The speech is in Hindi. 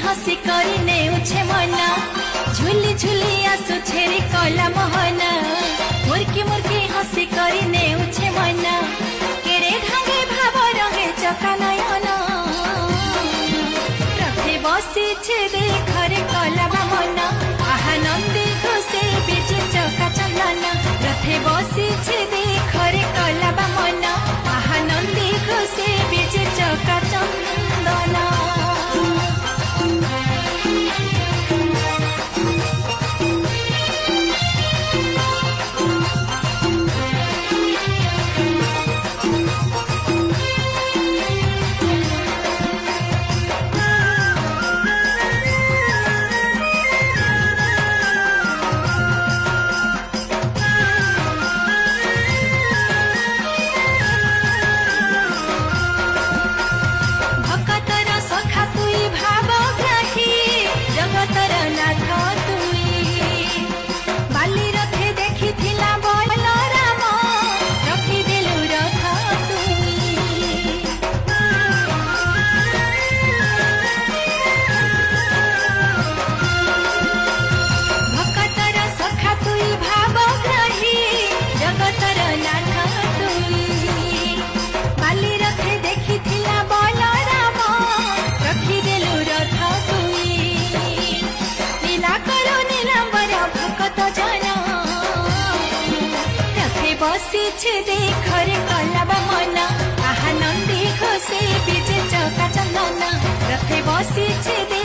हसी करी नेउछे मना झुली झुली आसु छेरी कला मोहना मुर्की मुर्की हसी करी नेउछे मना केरे ढांगे भाव रहे चका नयन रथे बसी छे देखरे कला मन आनंदी घोषे बीजे चका चंदन रथे बसी छे देखरे कला मन आनंदी घोषे बीजे चका चंदन। बसी छे देखरे कला मन आनंदी घोषे बीजे चका चंदन रथे बसी छे।